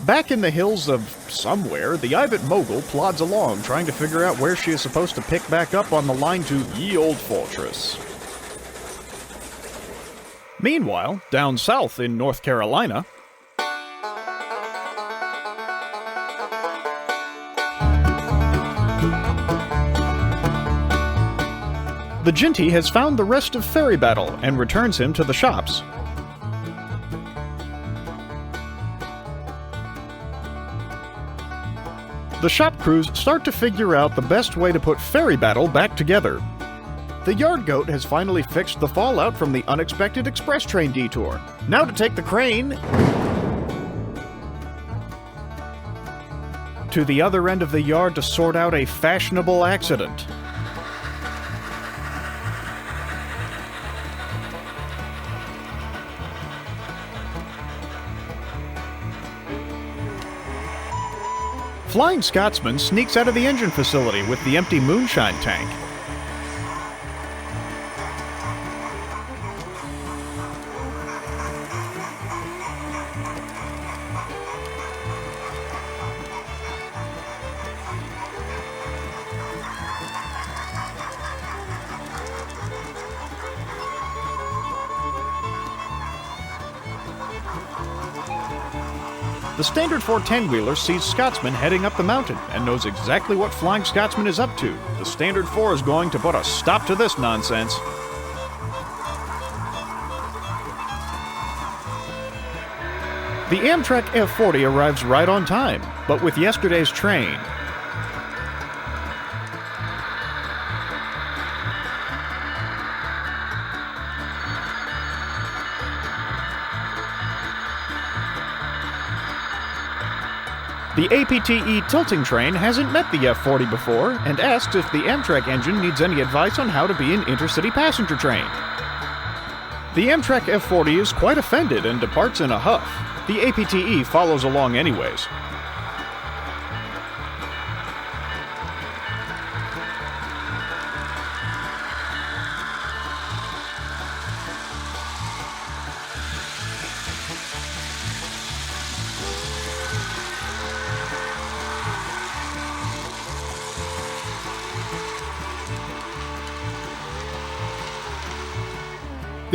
Back in the hills of somewhere, the Ivatt Mogul plods along, trying to figure out where she is supposed to pick back up on the line to Ye Olde Fortress. Meanwhile, down south in North Carolina, the Ginty has found the rest of Ferry Battle and returns him to the shops. The shop crews start to figure out the best way to put Ferry Battle back together. The yard goat has finally fixed the fallout from the unexpected express train detour. Now to take the crane to the other end of the yard to sort out a fashionable accident. Flying Scotsman sneaks out of the engine facility with the empty Moonshine tank. The standard 410-wheeler sees Scotsman heading up the mountain and knows exactly what Flying Scotsman is up to. The standard 4 is going to put a stop to this nonsense. The Amtrak F40 arrives right on time, but with yesterday's train, the APTE tilting train hasn't met the F40 before and asks if the Amtrak engine needs any advice on how to be an intercity passenger train. The Amtrak F40 is quite offended and departs in a huff. The APTE follows along anyways.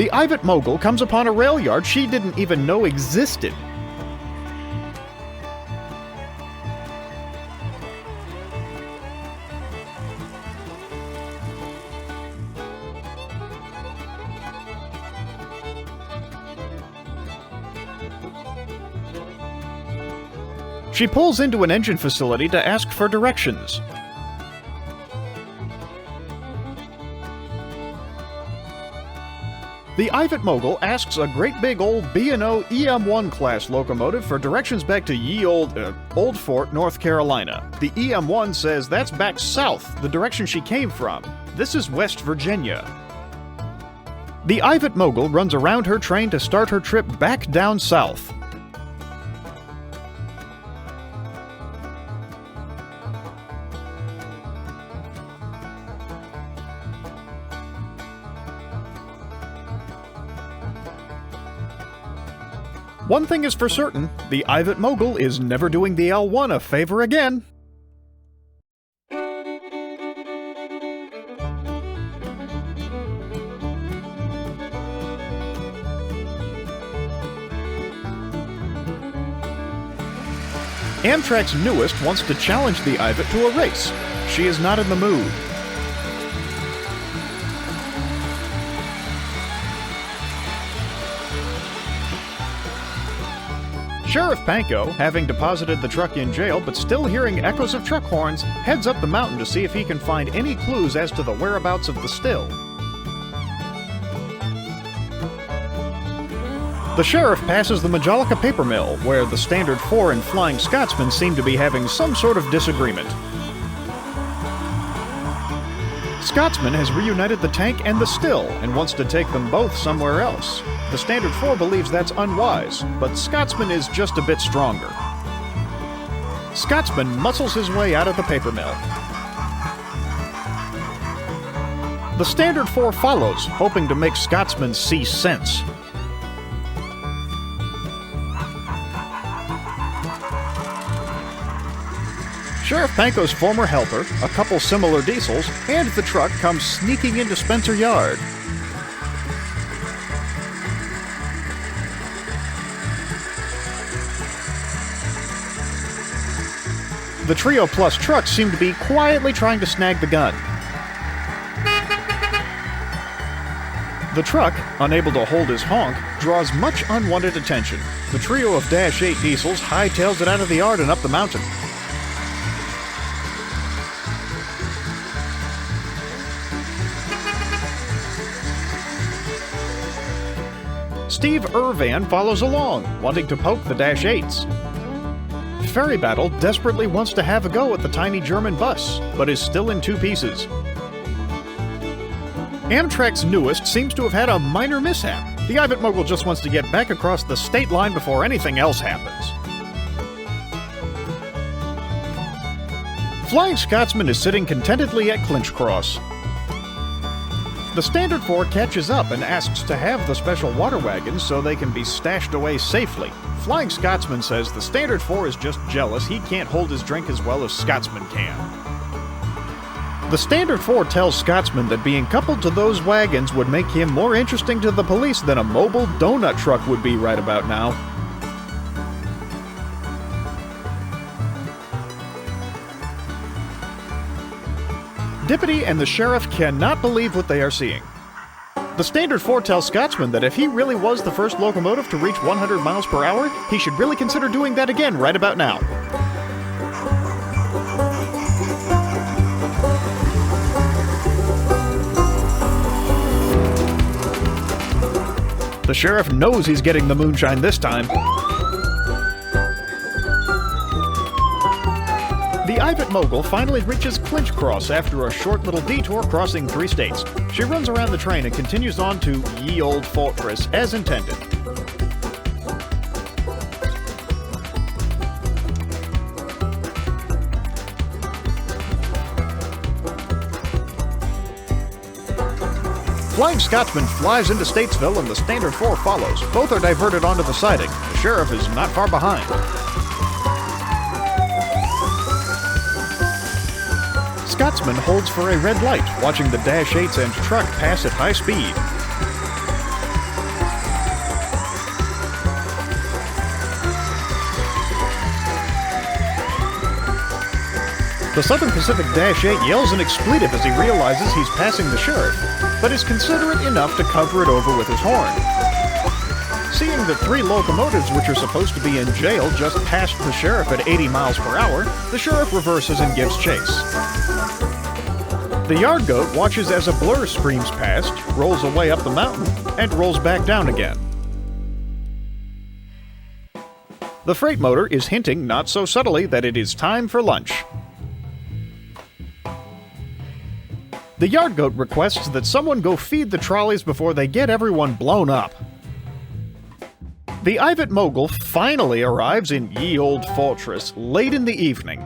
The Ivatt Mogul comes upon a rail yard she didn't even know existed. She pulls into an engine facility to ask for directions. The Ivatt Mogul asks a great big old B&O EM1 class locomotive for directions back to Ye Olde Fort, North Carolina. The EM1 says that's back south, the direction she came from. This is West Virginia. The Ivatt Mogul runs around her train to start her trip back down south. One thing is for certain, the Ivatt Mogul is never doing the L1 a favor again. Amtrak's newest wants to challenge the Ivatt to a race. She is not in the mood. Sheriff Panko, having deposited the truck in jail but still hearing echoes of truck horns, heads up the mountain to see if he can find any clues as to the whereabouts of the still. The sheriff passes the Majolica paper mill, where the Standard 4 and Flying Scotsman seem to be having some sort of disagreement. Scotsman has reunited the tank and the still and wants to take them both somewhere else. The Standard 4 believes that's unwise, but Scotsman is just a bit stronger. Scotsman muscles his way out of the paper mill. The Standard 4 follows, hoping to make Scotsman see sense. Sheriff Panko's former helper, a couple similar diesels, and the truck come sneaking into Spencer Yard. The trio plus trucks seem to be quietly trying to snag the gun. The truck, unable to hold his honk, draws much unwanted attention. The trio of Dash 8 diesels hightails it out of the yard and up the mountain. Steve Irvan follows along, wanting to poke the Dash 8s. Ferry Battle desperately wants to have a go at the tiny German bus, but is still in two pieces. Amtrak's newest seems to have had a minor mishap. The Ivatt Mogul just wants to get back across the state line before anything else happens. Flying Scotsman is sitting contentedly at Clinch Cross. The Standard 4 catches up and asks to have the special water wagons so they can be stashed away safely. Flying Scotsman says the Standard 4 is just jealous he can't hold his drink as well as Scotsman can. The Standard 4 tells Scotsman that being coupled to those wagons would make him more interesting to the police than a mobile donut truck would be right about now. Dippity and the sheriff cannot believe what they are seeing. The Standard 4 tells Scotsman that if he really was the first locomotive to reach 100 miles per hour, he should really consider doing that again right about now. The sheriff knows he's getting the moonshine this time. The Ivatt Mogul finally reaches Clinch Cross after a short little detour crossing 3 states. She runs around the train and continues on to Ye Olde Fortress as intended. Flying Scotsman flies into Statesville and the Standard 4 follows. Both are diverted onto the siding. The sheriff is not far behind. Scotsman holds for a red light, watching the Dash 8s and truck pass at high speed. The Southern Pacific Dash 8 yells an expletive as he realizes he's passing the sheriff, but is considerate enough to cover it over with his horn. Seeing that 3 locomotives which are supposed to be in jail just passed the sheriff at 80 miles per hour, the sheriff reverses and gives chase. The yard goat watches as a blur screams past, rolls away up the mountain, and rolls back down again. The freight motor is hinting not so subtly that it is time for lunch. The yard goat requests that someone go feed the trolleys before they get everyone blown up. The Ivatt Mogul finally arrives in Ye Olde Fortress late in the evening.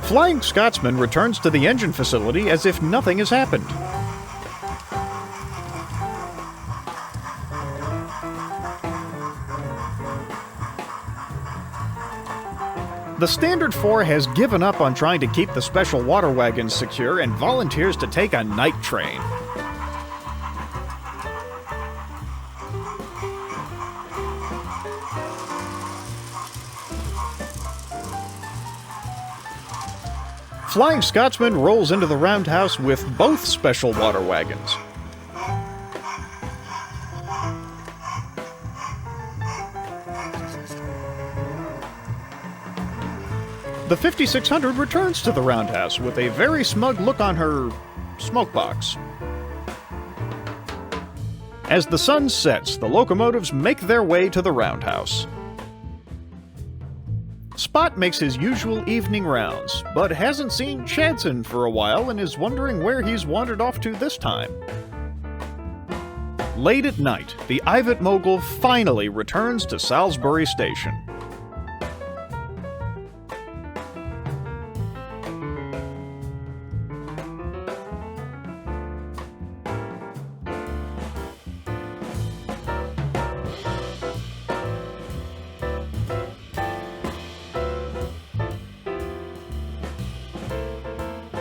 Flying Scotsman returns to the engine facility as if nothing has happened. The Standard 4 has given up on trying to keep the special water wagons secure and volunteers to take a night train. Flying Scotsman rolls into the roundhouse with both special water wagons. The 5600 returns to the roundhouse with a very smug look on her smokebox. As the sun sets, the locomotives make their way to the roundhouse. Spot makes his usual evening rounds, but hasn't seen Chadson for a while and is wondering where he's wandered off to this time. Late at night, the Ivatt Mogul finally returns to Salisbury Station.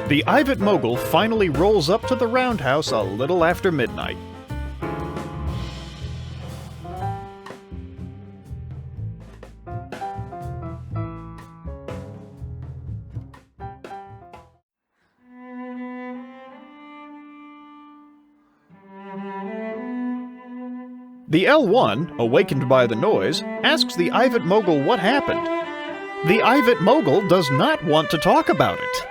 The Ivatt Mogul finally rolls up to the roundhouse a little after midnight. The L1, awakened by the noise, asks the Ivatt Mogul what happened. The Ivatt Mogul does not want to talk about it.